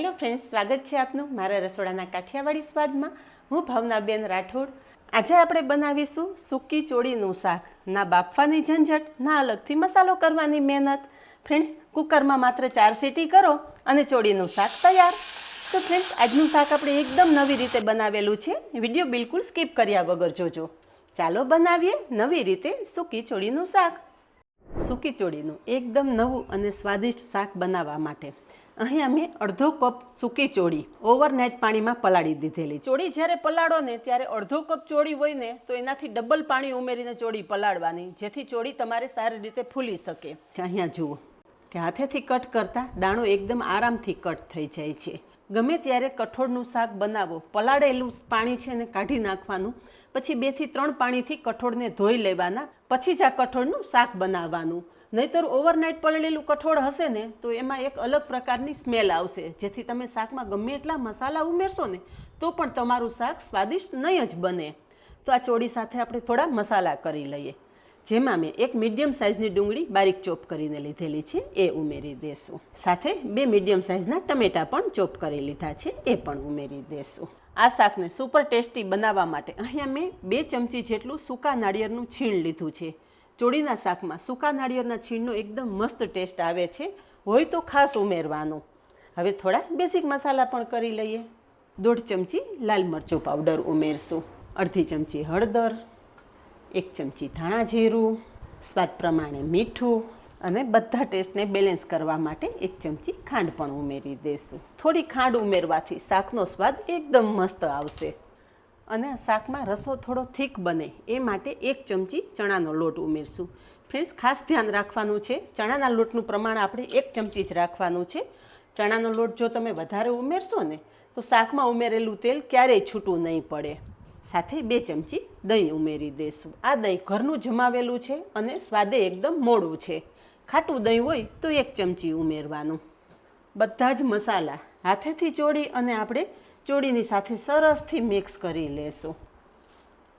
Hello friends, સ્વાગત છે આપનું મારા રસોડાના કાઠિયાવાડી સ્વાદમાં. હું ભાવનાબેન રાઠોડ. આજે આપણે બનાવીશું સૂકી ચોળીનું શાક. ના બાફવાની ઝંઝટ, ના અલગથી મસાલો કરવાની મહેનત. ફ્રેન્ડ્સ, કુકરમાં માત્ર 4 સીટી કરો અને ચોળીનું શાક તૈયાર. તો ફ્રેન્ડ્સ, આજનું શાક આપણે એકદમ નવી રીતે બનાવેલું છે. વિડીયો બિલકુલ સ્કીપ કર્યા વગર જોજો. ચાલો બનાવીએ નવી રીતે સૂકી ચોળીનું શાક. સૂકી ચોળીનું એકદમ નવું અને સ્વાદિષ્ટ શાક બનાવવા માટે અહીંયા મેં અડધો કપ સૂકી ચોળી ઓવરનાઇટ પાણીમાં પલાળી દીધેલી. ચોળી જ્યારે પલાળો ને ત્યારે અડધો કપ ચોળી હોય ને તો એનાથી ડબલ પાણી ઉમેરીને ચોળી પલાળવાની, જેથી ચોળી તમારે સારી રીતે ફૂલી શકે. અહીંયા જુઓ કે હાથેથી કટ કરતાં દાણો એકદમ આરામથી કટ થઈ જાય છે. ગમે ત્યારે કઠોળનું શાક બનાવો, પલાળેલું પાણી છે ને કાઢી નાખવાનું, પછી 2 થી 3 પાણીથી કઠોળને ધોઈ લેવાના, પછી જ આ કઠોળનું શાક બનાવવાનું. નહીંતર ઓવરનાઇટ પલળેલું કઠોળ હશે ને તો એમાં એક અલગ પ્રકારની સ્મેલ આવશે, જેથી તમે શાકમાં ગમે એટલા મસાલા ઉમેરશો ને તો પણ તમારું શાક સ્વાદિષ્ટ નહીં જ બને. તો આ ચોળી સાથે આપણે થોડા મસાલા કરી લઈએ. જેમાં મેં એક મીડિયમ સાઇઝની ડુંગળી બારીક ચોપ કરીને લીધેલી છે, એ ઉમેરી દેશું. સાથે 2 મીડિયમ સાઇઝના ટમેટાં પણ ચોપ કરી લીધા છે, એ પણ ઉમેરી દેશું. આ શાકને સુપર ટેસ્ટી બનાવવા માટે અહીંયા મેં 2 ચમચી જેટલું સૂકા નાળિયેરનું છીણ લીધું છે. ચોળીના શાકમાં સૂકા નાળિયેરના છીણનો એકદમ મસ્ત ટેસ્ટ આવે છે, હોય તો ખાસ ઉમેરવાનું. હવે થોડા બેઝિક મસાલા પણ કરી લઈએ. 1.5 ચમચી લાલ મરચું પાવડર ઉમેરશું, 1/2 ચમચી હળદર, 1 ચમચી ધાણા જીરું, સ્વાદ પ્રમાણે મીઠું અને બધા ટેસ્ટને બેલેન્સ કરવા માટે 1 ચમચી ખાંડ પણ ઉમેરી દઈશું. થોડી ખાંડ ઉમેરવાથી શાકનો સ્વાદ એકદમ મસ્ત આવશે. અને શાકમાં રસો થોડો થીક બને એ માટે 1 ચમચી ચણાનો લોટ ઉમેરશું. ફ્રેન્ડ્સ, ખાસ ધ્યાન રાખવાનું છે, ચણાના લોટનું પ્રમાણ આપણે 1 ચમચી જ રાખવાનું છે. ચણાનો લોટ જો તમે વધારે ઉમેરશો ને તો શાકમાં ઉમેરેલું તેલ ક્યારેય છૂટું નહીં પડે. સાથે 2 ચમચી દહીં ઉમેરી દઈશું. આ દહીં ઘરનું જમાવેલું છે અને સ્વાદે એકદમ મોળું છે. ખાટું દહીં હોય તો 1 ચમચી ઉમેરવાનું. બધા જ મસાલા હાથેથી ચોળી અને આપણે ચોળીની સાથે સરસથી મિક્સ કરી લેશું.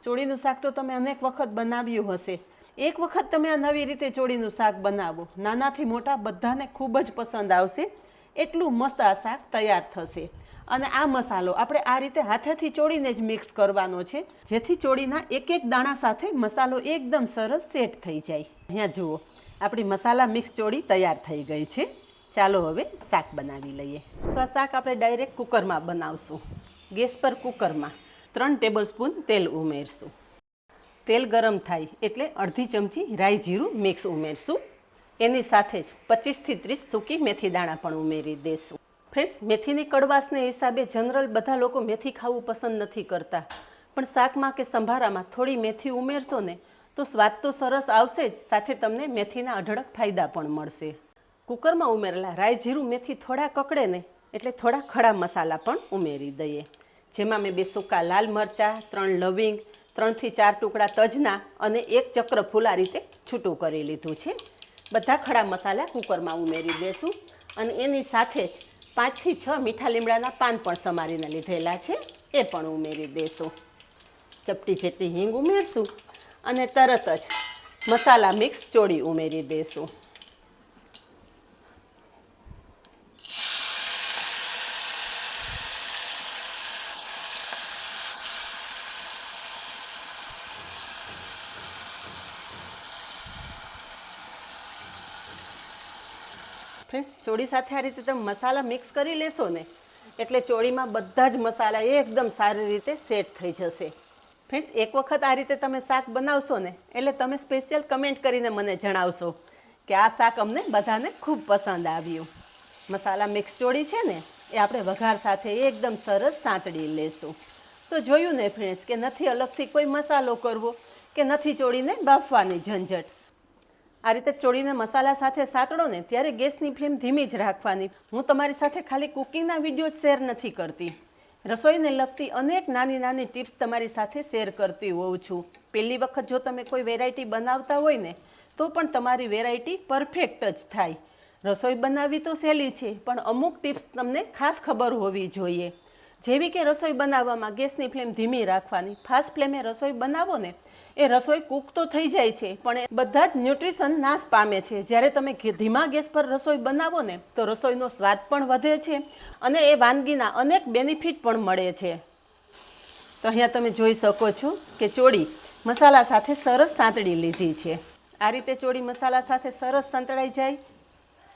ચોળીનું શાક તો તમે અનેક વખત બનાવ્યું હશે. એક વખત તમે આ નવી રીતે ચોળીનું શાક બનાવો, નાનાથી મોટા બધાને ખૂબ જ પસંદ આવશે. એટલું મસ્ત આ શાક તૈયાર થશે. અને આ મસાલો આપણે આ રીતે હાથેથી ચોળીને જ મિક્સ કરવાનો છે, જેથી ચોળીના એક એક દાણા સાથે મસાલો એકદમ સરસ સેટ થઈ જાય. અહીંયા જુઓ, આપણી મસાલા મિક્સ ચોળી તૈયાર થઈ ગઈ છે. ચાલો હવે શાક બનાવી લઈએ. તો આ શાક આપણે ડાયરેક્ટ કુકરમાં બનાવશું. ગેસ પર કુકરમાં 3 ટેબલસ્પૂન તેલ ઉમેરશું. તેલ ગરમ થાય એટલે 1/2 ચમચી રાઈ જીરું મિક્સ ઉમેરશું. એની સાથે જ 25 થી 30 સૂકી મેથી દાણા પણ ઉમેરી દઈશું. ફ્રેન્ડ્સ, મેથીની કડવાશને હિસાબે જનરલ બધા લોકો મેથી ખાવું પસંદ નથી કરતા, પણ શાકમાં કે સંભારામાં થોડી મેથી ઉમેરશો ને તો સ્વાદ તો સરસ આવશે જ, સાથે તમને મેથીના અઢળક ફાયદા પણ મળશે. કુકરમાં ઉમેરેલા રાઈ જીરું મેથી થોડા કકડે ને એટલે થોડા ખડા મસાલા પણ ઉમેરી દઈએ. જેમાં મેં 2 સૂકા લાલ મરચાં, 3 લવિંગ, 3 થી 4 ટુકડા તજના અને 1 ચક્ર ફૂલ આ રીતે છૂટું કરી લીધું છે. બધા ખડા મસાલા કુકરમાં ઉમેરી દઈશું. અને એની સાથે જ 5 થી 6 મીઠા લીમડાના પાન પણ સમારીને લીધેલા છે, એ પણ ઉમેરી દઈશું. ચપટી જેટલી હિંગ ઉમેરશું અને તરત જ મસાલા મિક્સ ચોળી ઉમેરી દઈશું. ફ્રેન્ડ્સ, ચોળી સાથે આ રીતે તમે મસાલા મિક્સ કરી લેશો ને એટલે ચોળીમાં બધા જ મસાલા એકદમ સારી રીતે સેટ થઈ જશે. ફ્રેન્ડ્સ, એક વખત આ રીતે તમે શાક બનાવશો ને એટલે તમે સ્પેશિયલ કમેન્ટ કરીને મને જણાવશો કે આ શાક અમને બધાને ખૂબ પસંદ આવ્યું. મસાલા મિક્સ ચોળી છે ને એ આપણે વઘાર સાથે એકદમ સરસ સાંતળી લેશું. તો જોયું ને ફ્રેન્ડ્સ કે નથી અલગથી કોઈ મસાલો કરવો કે નથી ચોળીને બાફવાની ઝંઝટ. આ રીતે ચોળીને મસાલા સાથે સાતળો ને ત્યારે ગેસની ફ્લેમ ધીમી જ રાખવાની. હું તમારી સાથે ખાલી કુકિંગના વિડીયો જ શેર નથી કરતી, રસોઈને લગતી અનેક નાની નાની ટિપ્સ તમારી સાથે શેર કરતી હોઉં છું. પહેલી વખત જો તમે કોઈ વેરાયટી બનાવતા હોય ને તો પણ તમારી વેરાયટી પરફેક્ટ જ થાય. રસોઈ બનાવવી તો સહેલી છે, પણ અમુક ટિપ્સ તમને ખાસ ખબર હોવી જોઈએ. જેવી કે રસોઈ બનાવવામાં ગેસની ફ્લેમ ધીમી રાખવાની. ફાસ્ટ ફ્લેમે રસોઈ બનાવો ને એ રસોઈ કૂક તો થઈ જાય છે, પણ એ બધા જ ન્યુટ્રિશન નાશ પામે છે. જ્યારે તમે ધીમા ગેસ પર રસોઈ બનાવો ને તો રસોઈનો સ્વાદ પણ વધે છે અને એ વાનગીના અનેક બેનિફિટ પણ મળે છે. તો અહીંયા તમે જોઈ શકો છો કે ચોળી મસાલા સાથે સરસ સાંતળી લીધી છે. આ રીતે ચોળી મસાલા સાથે સરસ સંતળાઈ જાય,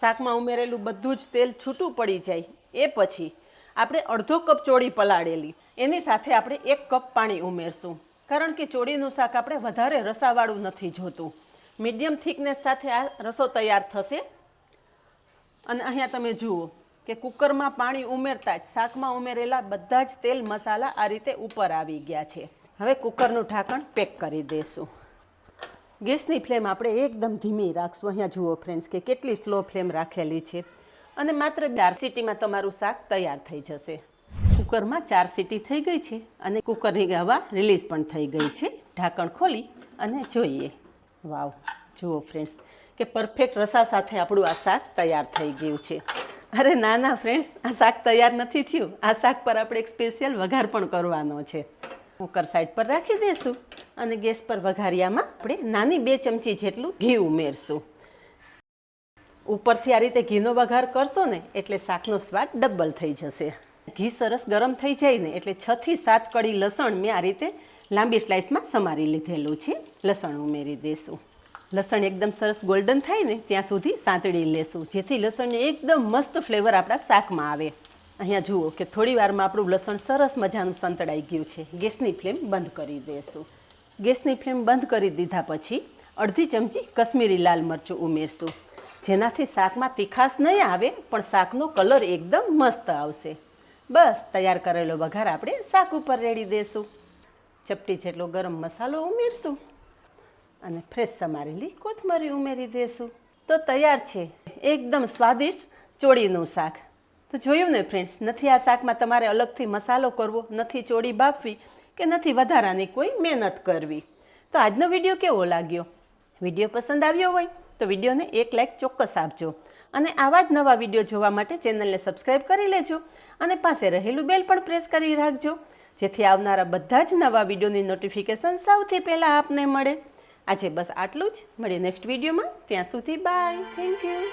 શાકમાં ઉમેરેલું બધું જ તેલ છૂટું પડી જાય, એ પછી આપણે અડધો કપ ચોળી પલાળેલી, એની સાથે આપણે 1 કપ પાણી ઉમેરશું. કારણ કે ચોળીનું શાક આપણે વધારે રસાવાળું નથી જોતું. મીડિયમ થિકનેસ સાથે આ રસો તૈયાર થશે. અને અહીંયા તમે જુઓ કે કુકરમાં પાણી ઉમેરતા જ શાકમાં ઉમેરેલા બધા જ તેલ મસાલા આ રીતે ઉપર આવી ગયા છે. હવે કુકરનું ઢાંકણ પેક કરી દઈશું. ગેસની ફ્લેમ આપણે એકદમ ધીમી રાખશું. અહીંયા જુઓ ફ્રેન્ડ્સ કે કેટલી સ્લો ફ્લેમ રાખેલી છે. અને માત્ર 4 સીટીમાં તમારું શાક તૈયાર થઈ જશે. કુકરમાં 4 સીટી થઈ ગઈ છે અને કુકરની હવા રિલીઝ પણ થઈ ગઈ છે. ઢાંકણ ખોલી અને જોઈએ. વાવ, જુઓ ફ્રેન્ડ્સ કે પરફેક્ટ રસા સાથે આપણું આ શાક તૈયાર થઈ ગયું છે. અરે ના ફ્રેન્ડ્સ, આ શાક તૈયાર નથી થયું. આ શાક પર આપણે એક સ્પેશિયલ વઘાર પણ કરવાનો છે. કુકર સાઈડ પર રાખી દઈશું અને ગેસ પર વઘારિયામાં આપણે નાની 2 ચમચી જેટલું ઘી ઉમેરશું. ઉપરથી આ રીતે ઘીનો વઘાર કરશો ને એટલે શાકનો સ્વાદ ડબલ થઈ જશે. ઘી સરસ ગરમ થઈ જાય ને એટલે 6 થી 7 કળી લસણ મેં આ રીતે લાંબી સ્લાઇસમાં સમારી લીધેલું છે. લસણ ઉમેરી દઈશું. લસણ એકદમ સરસ ગોલ્ડન થાય ને ત્યાં સુધી સાંતળી લેશું, જેથી લસણને એકદમ મસ્ત ફ્લેવર આપણા શાકમાં આવે. અહીંયા જુઓ કે થોડી વારમાં આપણું લસણ સરસ મજાનું સંતળાઈ ગયું છે. ગેસની ફ્લેમ બંધ કરી દઈશું. ગેસની ફ્લેમ બંધ કરી દીધા પછી અડધી ચમચી કશ્મીરી લાલ મરચું ઉમેરશું, જેનાથી શાકમાં તીખાશ નહીં આવે પણ શાકનો કલર એકદમ મસ્ત આવશે. બસ તૈયાર કરેલો વઘાર આપણે શાક ઉપર રેડી દઈશું. ચપટી જેટલો ગરમ મસાલો ઉમેરશું અને ફ્રેશ સમારેલી કોથમરી ઉમેરી દઈશું. તો તૈયાર છે એકદમ સ્વાદિષ્ટ ચોળીનું શાક. તો જોયું ને ફ્રેન્ડ્સ, નથી આ શાકમાં તમારે અલગથી મસાલો કરવો, નથી ચોળી બાફવી કે નથી વધારાની કોઈ મહેનત કરવી. તો આજનો વિડીયો કેવો લાગ્યો? વિડીયો પસંદ આવ્યો હોય તો વિડીયોને 1 લાઇક ચોક્કસ આપજો અને આવા જ નવા વિડીયો જોવા માટે ચેનલને સબસ્ક્રાઈબ કરી લેજો અને પાસે રહેલું બેલ પણ પ્રેસ કરી રાખજો, જેથી આવનારા બધા જ નવા વિડીયોની નોટિફિકેશન સૌથી પહેલાં આપને મળે. આજે બસ આટલું જ. મળીએ નેક્સ્ટ વિડીયોમાં. ત્યાં સુધી બાય. Thank you.